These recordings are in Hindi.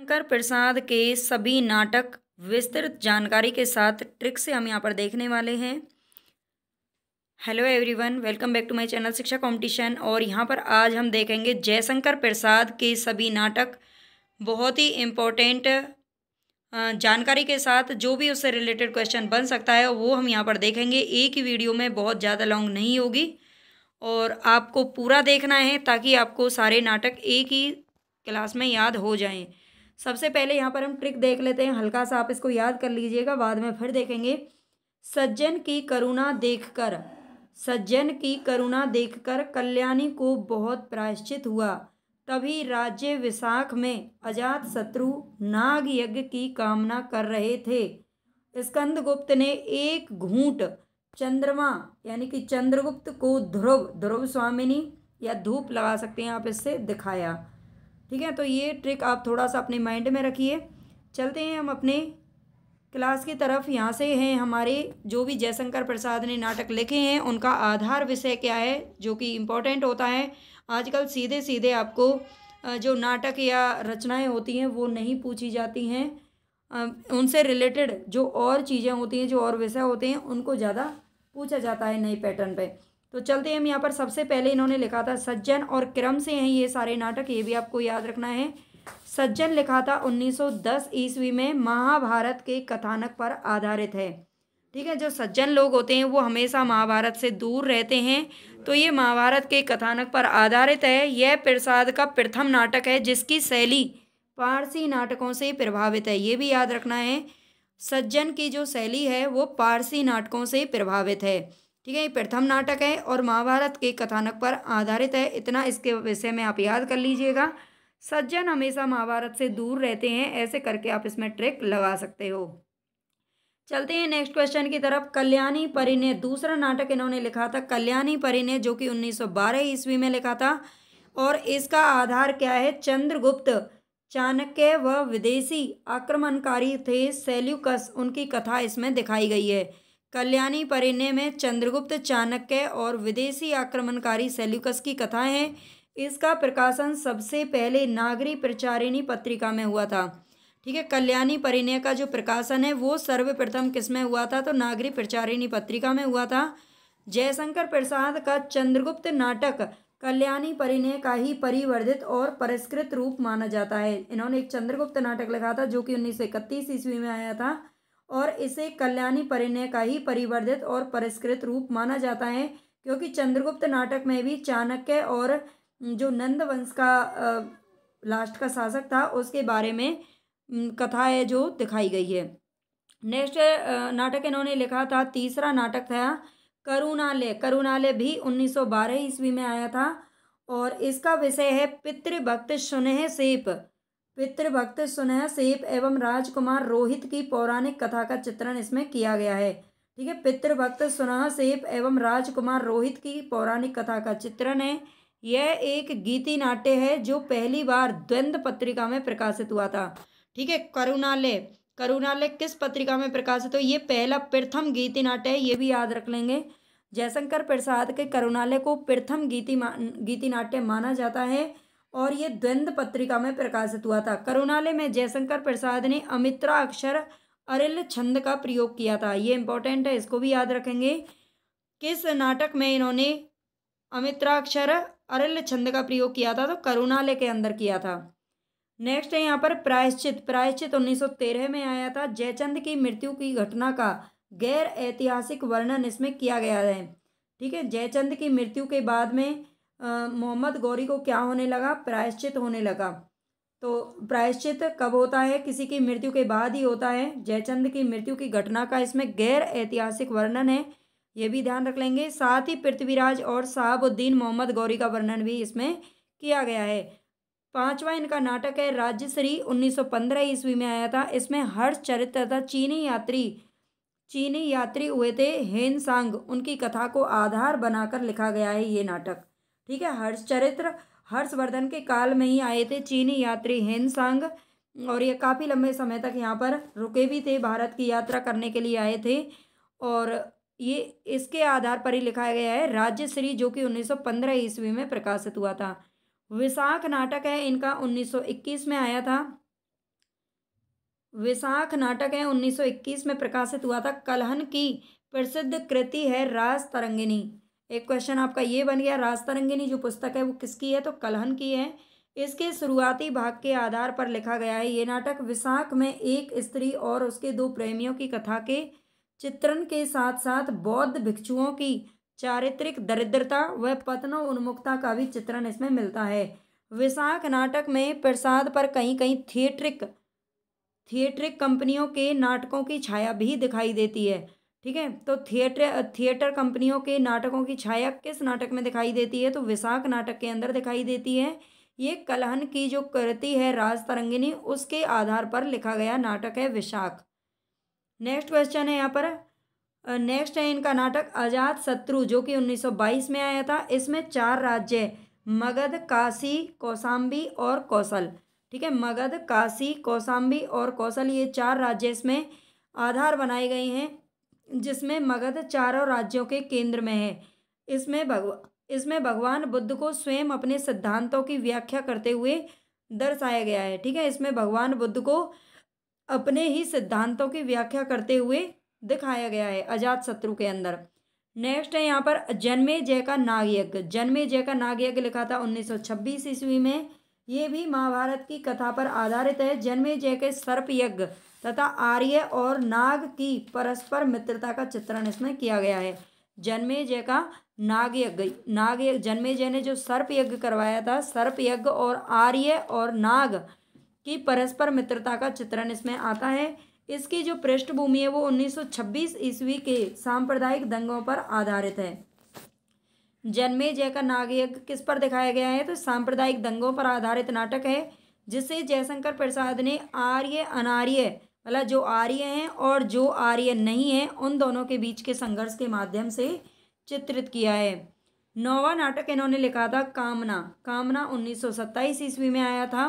शंकर प्रसाद के सभी नाटक विस्तृत जानकारी के साथ ट्रिक से हम यहाँ पर देखने वाले हैं। Hello everyone, welcome back to my channel Shiksha competition. और यहाँ पर आज हम देखेंगे जयशंकर प्रसाद के सभी नाटक बहुत ही इम्पोर्टेंट जानकारी के साथ। जो भी उससे रिलेटेड क्वेश्चन बन सकता है वो हम यहाँ पर देखेंगे। एक ही वीडियो में, बहुत ज़्यादा लॉन्ग नहीं होगी और आपको पूरा देखना है ताकि आपको सारे नाटक एक ही क्लास में याद हो जाएं। सबसे पहले यहाँ पर हम ट्रिक देख लेते हैं, हल्का सा आप इसको याद कर लीजिएगा, बाद में फिर देखेंगे। सज्जन की करुणा देखकर, सज्जन की करुणा देखकर कल्याणी को बहुत प्रायश्चित हुआ। तभी राज्य विशाख में अजात शत्रु नाग यज्ञ की कामना कर रहे थे। स्कंदगुप्त ने एक घूंट चंद्रमा यानी कि चंद्रगुप्त को ध्रुव, ध्रुव स्वामिनी या धूप लगा सकते हैं आप, इससे दिखाया। ठीक है, तो ये ट्रिक आप थोड़ा सा अपने माइंड में रखिए। चलते हैं हम अपने क्लास की तरफ। यहाँ से हैं हमारे जो भी जयशंकर प्रसाद ने नाटक लिखे हैं उनका आधार विषय क्या है, जो कि इम्पोर्टेंट होता है। आजकल सीधे सीधे आपको जो नाटक या रचनाएं होती हैं वो नहीं पूछी जाती हैं, उनसे रिलेटेड जो और चीज़ें होती हैं, जो और विषय होते हैं, उनको ज़्यादा पूछा जाता है नई पैटर्न पे। तो चलते हैं हम यहाँ पर। सबसे पहले इन्होंने लिखा था सज्जन, और क्रम से हैं ये सारे नाटक, ये भी आपको याद रखना है। सज्जन लिखा था 1910 ईस्वी में, महाभारत के कथानक पर आधारित है। ठीक है, जो सज्जन लोग होते हैं वो हमेशा महाभारत से दूर रहते हैं, तो ये महाभारत के कथानक पर आधारित है। यह प्रसाद का प्रथम नाटक है जिसकी शैली पारसी नाटकों से प्रभावित है, ये भी याद रखना है। सज्जन की जो शैली है वो पारसी नाटकों से प्रभावित है। ठीक है, ये प्रथम नाटक है और महाभारत के कथानक पर आधारित है, इतना इसके विषय में आप याद कर लीजिएगा। सज्जन हमेशा महाभारत से दूर रहते हैं, ऐसे करके आप इसमें ट्रिक लगा सकते हो। चलते हैं नेक्स्ट क्वेश्चन की तरफ। कल्याणी परिणय दूसरा नाटक इन्होंने लिखा था, कल्याणी परिणय, जो कि 1912 ईस्वी में लिखा था। और इसका आधार क्या है? चंद्रगुप्त, चाणक्य व विदेशी आक्रमणकारी थे सेल्यूकस, उनकी कथा इसमें दिखाई गई है। कल्याणी परिणय में चंद्रगुप्त, चाणक्य और विदेशी आक्रमणकारी सेल्यूकस की कथाएं हैं। इसका प्रकाशन सबसे पहले नागरी प्रचारिणी पत्रिका में हुआ था। ठीक है, कल्याणी परिणय का जो प्रकाशन है वो सर्वप्रथम किस में हुआ था? तो नागरी प्रचारिणी पत्रिका में हुआ था। जयशंकर प्रसाद का चंद्रगुप्त नाटक कल्याणी परिणय का ही परिवर्धित और परिष्कृत रूप माना जाता है। इन्होंने एक चंद्रगुप्त नाटक लिखा था जो कि 1931 ईस्वी में आया था, और इसे कल्याणी परिणय का ही परिवर्धित और परिष्कृत रूप माना जाता है, क्योंकि चंद्रगुप्त नाटक में भी चाणक्य और जो नंद वंश का लास्ट का शासक था उसके बारे में कथा है जो दिखाई गई है। नेक्स्ट नाटक इन्होंने लिखा था, तीसरा नाटक था करुणालय। करुणालय भी 1912 ईस्वी में आया था और इसका विषय है पितृभक्त सुनेह सेप, पितृभक्त सुनेह सेप एवं राजकुमार रोहित की पौराणिक कथा का चित्रण इसमें किया गया है। ठीक है, पितृभक्त सुनेह सेप एवं राजकुमार रोहित की पौराणिक कथा का चित्रण है। यह एक गीति नाट्य है जो पहली बार द्वंद्व पत्रिका में प्रकाशित हुआ था। ठीक है, करुणालय, करुणालय किस पत्रिका में प्रकाशित हो? ये पहला प्रथम गीति नाट्य है, ये भी याद रख लेंगे। जयशंकर प्रसाद के करुणालय को प्रथम गीति नाट्य माना जाता है और ये द्वंद्व पत्रिका में प्रकाशित हुआ था। करुणालय में जयशंकर प्रसाद ने अमित्राक्षर अरिल छंद का प्रयोग किया था, ये इंपॉर्टेंट है, इसको भी याद रखेंगे। किस नाटक में इन्होंने अमित्राक्षर अरिल छंद का प्रयोग किया था? तो करुणालय के अंदर किया था। नेक्स्ट है यहाँ पर प्रायश्चित। प्रायश्चित 1913 में आया था। जयचंद की मृत्यु की घटना का गैर ऐतिहासिक वर्णन इसमें किया गया है। ठीक है, जयचंद की मृत्यु के बाद में मोहम्मद गौरी को क्या होने लगा? प्रायश्चित होने लगा। तो प्रायश्चित कब होता है? किसी की मृत्यु के बाद ही होता है। जयचंद की मृत्यु की घटना का इसमें गैर ऐतिहासिक वर्णन है, ये भी ध्यान रख लेंगे। साथ ही पृथ्वीराज और शहाबुद्दीन मोहम्मद गौरी का वर्णन भी इसमें किया गया है। पांचवा इनका नाटक है राज्यश्री, 1915 ईस्वी में आया था। इसमें हर्ष चरित्र तथा चीनी यात्री हुए थे हेनसांग, उनकी कथा को आधार बनाकर लिखा गया है ये नाटक। ठीक है, हर्ष चरित्र हर्षवर्धन के काल में ही आए थे चीनी यात्री हेनसांग, और ये काफ़ी लंबे समय तक यहाँ पर रुके भी थे, भारत की यात्रा करने के लिए आए थे, और ये इसके आधार पर ही लिखा गया है राज्यश्री, जो कि 1915 ईस्वी में प्रकाशित हुआ था। विशाख नाटक है इनका, 1921 में आया था। विशाख नाटक है, 1921 में प्रकाशित हुआ था। कलहन की प्रसिद्ध कृति है रास तरंगिणी। एक क्वेश्चन आपका ये बन गया, रास तरंगिणी जो पुस्तक है वो किसकी है, तो कलहन की है। इसके शुरुआती भाग के आधार पर लिखा गया है। ये नाटक विशाख में एक स्त्री और उसके दो प्रेमियों की कथा के चित्रण के साथ साथ बौद्ध भिक्षुओं की चारित्रिक दरिद्रता व पतनोन्मुखता का भी चित्रण इसमें मिलता है। विशाख नाटक में प्रसाद पर कहीं कहीं थिएट्रिक कंपनियों के नाटकों की छाया भी दिखाई देती है। ठीक है, तो थिएटर कंपनियों के नाटकों की छाया किस नाटक में दिखाई देती है, तो विशाख नाटक के अंदर दिखाई देती है। ये कलहन की जो कृति है राज तरंगिणी, उसके आधार पर लिखा गया नाटक है विशाख। नेक्स्ट क्वेश्चन है यहाँ पर, नेक्स्ट है इनका नाटक अजात शत्रु, जो कि 1922 में आया था। इसमें 4 राज्य मगध, काशी, कौशाम्बी और कौशल। ठीक है, मगध, काशी, कौशाम्बी और कौशल, ये 4 राज्य इसमें आधार बनाए गए हैं, जिसमें मगध चारों राज्यों के केंद्र में है। इसमें भगवान बुद्ध को स्वयं अपने सिद्धांतों की व्याख्या करते हुए दर्शाया गया है। ठीक है, इसमें भगवान बुद्ध को अपने ही सिद्धांतों की व्याख्या करते हुए दिखाया गया है अजात शत्रु के अंदर। नेक्स्ट है यहाँ पर जन्मेजय का नागयज्ञ। जन्मेजय का नागयज्ञ लिखा था 1926 ईस्वी में। ये भी महाभारत की कथा पर आधारित है। जन्मेजय के सर्प यज्ञ तथा आर्य और नाग की परस्पर मित्रता का चित्रण इसमें किया गया है। जन्मेजय का नागयज्ञ जन्मेजय ने जो सर्प यज्ञ करवाया था, सर्प यज्ञ और आर्य और नाग की परस्पर मित्रता का चित्रण इसमें आता है। इसकी जो पृष्ठभूमि है वो 1926 ईस्वी के सांप्रदायिक दंगों पर आधारित है। जन्मेजय का नागयज्ञ किस पर दिखाया गया है, तो सांप्रदायिक दंगों पर आधारित नाटक है, जिसे जयशंकर प्रसाद ने आर्य अनार्य, मतलब जो आर्य हैं और जो आर्य नहीं हैं, उन दोनों के बीच के संघर्ष के माध्यम से चित्रित किया है। 9वां नाटक इन्होंने लिखा था कामना। कामना 1927 ईस्वी में आया था।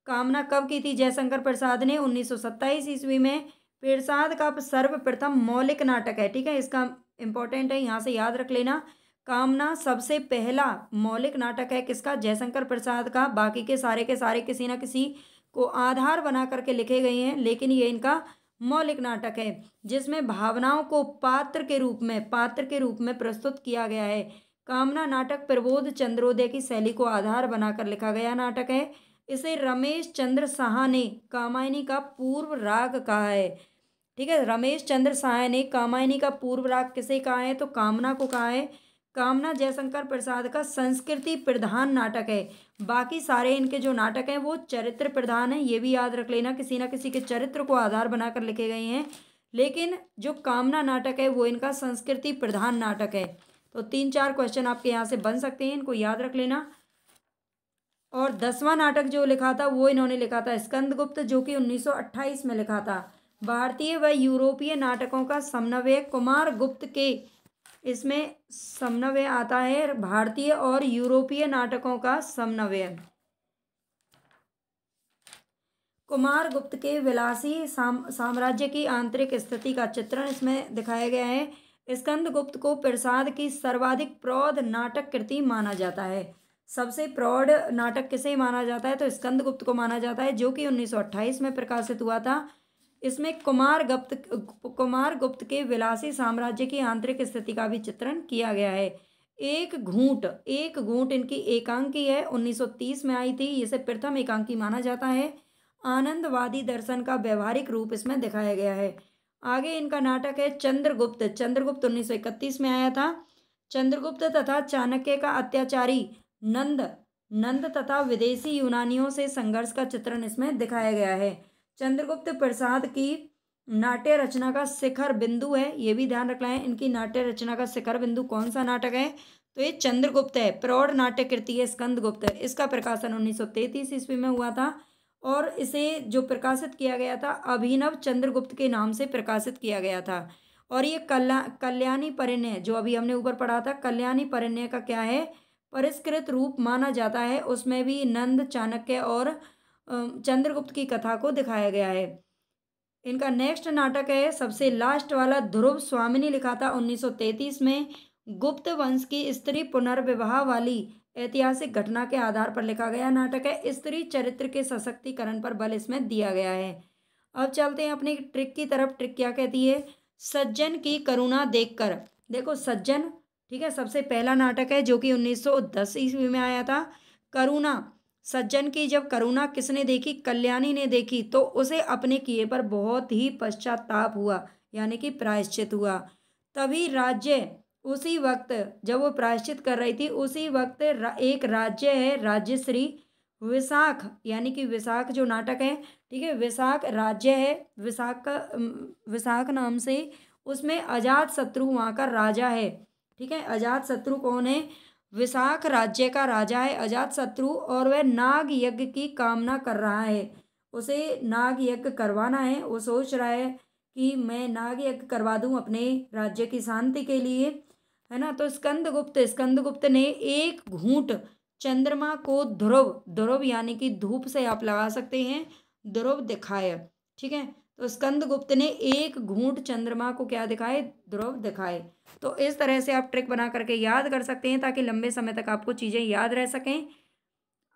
कामना कब की थी जयशंकर प्रसाद ने, 1927 ईस्वी में। प्रसाद का सर्वप्रथम मौलिक नाटक है। ठीक है, इसका इंपॉर्टेंट है, यहाँ से याद रख लेना। कामना सबसे पहला मौलिक नाटक है किसका, जयशंकर प्रसाद का। बाकी के सारे किसी न किसी को आधार बना करके लिखे गए हैं, लेकिन ये इनका मौलिक नाटक है, जिसमें भावनाओं को पात्र के रूप में प्रस्तुत किया गया है। कामना नाटक प्रबोध चंद्रोदय की शैली को आधार बनाकर लिखा गया नाटक है। इसे रमेश चंद्र साहा ने कामायनी का पूर्व राग कहा है। ठीक है, रमेश चंद्र साहा ने कामायनी का पूर्व राग किसे कहा है, तो कामना को कहा है। कामना जयशंकर प्रसाद का संस्कृति प्रधान नाटक है। बाकी सारे इनके जो नाटक हैं वो चरित्र प्रधान है, ये भी याद रख लेना, किसी ना किसी के चरित्र को आधार बनाकर लिखे गए हैं। लेकिन जो कामना नाटक है वो इनका संस्कृति प्रधान नाटक है। तो 3-4 क्वेश्चन आपके यहाँ से बन सकते हैं, इनको याद रख लेना। और 10वां नाटक जो लिखा था वो इन्होंने लिखा था स्कंदगुप्त, जो कि 1928 में लिखा था। भारतीय व यूरोपीय नाटकों का समन्वय कुमार गुप्त के, इसमें समन्वय आता है भारतीय और यूरोपीय नाटकों का समन्वय। कुमार गुप्त के विलासी साम्राज्य की आंतरिक स्थिति का चित्रण इसमें दिखाया गया है। स्कंदगुप्त को प्रसाद की सर्वाधिक प्रौढ़ नाटक कृति माना जाता है। सबसे प्रौढ़ नाटक किसे माना जाता है, तो स्कंदगुप्त को माना जाता है, जो कि 1928 में प्रकाशित हुआ था। इसमें कुमार गुप्त के विलासी साम्राज्य की आंतरिक स्थिति का भी चित्रण किया गया है। एक घूंट इनकी एकांकी है, 1930 में आई थी। इसे प्रथम एकांकी माना जाता है। आनंदवादी दर्शन का व्यवहारिक रूप इसमें दिखाया गया है। आगे इनका नाटक है चंद्रगुप्त। 1931 में आया था। चंद्रगुप्त तथा चाणक्य का अत्याचारी नंद तथा विदेशी यूनानियों से संघर्ष का चित्रण इसमें दिखाया गया है। चंद्रगुप्त प्रसाद की नाट्य रचना का शिखर बिंदु है, ये भी ध्यान रखना है। इनकी नाट्य रचना का शिखर बिंदु कौन सा नाटक है, तो ये चंद्रगुप्त है। प्रौढ़ नाट्य कृति है स्कंदगुप्त। इसका प्रकाशन 1933 ईस्वी में हुआ था और इसे जो प्रकाशित किया गया था अभिनव चंद्रगुप्त के नाम से प्रकाशित किया गया था। और ये कल्याणी परिणय जो अभी हमने ऊपर पढ़ा था, कल्याणी परिणय का क्या है, परिष्कृत रूप माना जाता है। उसमें भी नंद, चाणक्य और चंद्रगुप्त की कथा को दिखाया गया है। इनका नेक्स्ट नाटक है सबसे लास्ट वाला ध्रुव स्वामिनी, लिखा था 1933 में। गुप्त वंश की स्त्री पुनर्विवाह वाली ऐतिहासिक घटना के आधार पर लिखा गया नाटक है। स्त्री चरित्र के सशक्तिकरण पर बल इसमें दिया गया है। अब चलते हैं अपनी ट्रिक की तरफ। ट्रिक क्या कहती है? सज्जन की करुणा देखकर। देखो सज्जन, ठीक है, सबसे पहला नाटक है जो कि 1910 ईस्वी में आया था। करुणा, सज्जन की जब करुणा किसने देखी? कल्याणी ने देखी, तो उसे अपने किए पर बहुत ही पश्चाताप हुआ, यानी कि प्रायश्चित हुआ। तभी राज्य, उसी वक्त जब वो प्रायश्चित कर रही थी, उसी वक्त एक राज्य है, राज्यश्री विशाख, यानी कि विशाख जो नाटक है, ठीक है, विशाख राज्य है, विशाख का विशाख नाम से, उसमें अजात शत्रु वहाँ का राजा है। ठीक है, अजात शत्रु कौन है? विशाख राज्य का राजा है अजात शत्रु, और वह नाग यज्ञ की कामना कर रहा है। उसे नाग यज्ञ करवाना है, वो सोच रहा है कि मैं नाग यज्ञ करवा दूं अपने राज्य की शांति के लिए, है ना। तो स्कंदगुप्त ने एक घूंट चंद्रमा को ध्रुव, ध्रुव यानी कि धूप से आप लगा सकते हैं, ध्रुव दिखाए। ठीक है, तो स्कंदगुप्त ने एक घूंट चंद्रमा को क्या दिखाए? ध्रुव दिखाए। तो इस तरह से आप ट्रिक बना करके याद कर सकते हैं, ताकि लंबे समय तक आपको चीज़ें याद रह सकें।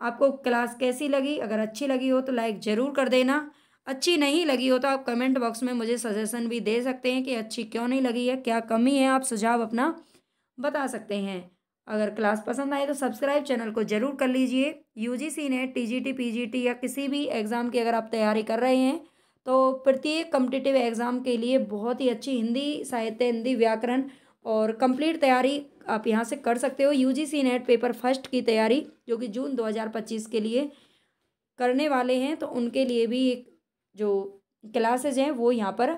आपको क्लास कैसी लगी? अगर अच्छी लगी हो तो लाइक ज़रूर कर देना। अच्छी नहीं लगी हो तो आप कमेंट बॉक्स में मुझे सजेशन भी दे सकते हैं कि अच्छी क्यों नहीं लगी है, क्या कमी है, आप सुझाव अपना बता सकते हैं। अगर क्लास पसंद आए तो सब्सक्राइब चैनल को ज़रूर कर लीजिए। यूजीसी नेट, टीजीटी, पीजीटी या किसी भी एग्ज़ाम की अगर आप तैयारी कर रहे हैं, तो प्रत्येक कॉम्पिटिटिव एग्ज़ाम के लिए बहुत ही अच्छी हिंदी साहित्य, हिंदी व्याकरण और कंप्लीट तैयारी आप यहाँ से कर सकते हो। यूजीसी नेट पेपर फर्स्ट की तैयारी जो कि जून 2025 के लिए करने वाले हैं, तो उनके लिए भी एक जो क्लासेज हैं वो यहाँ पर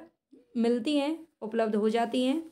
मिलती हैं, उपलब्ध हो जाती हैं।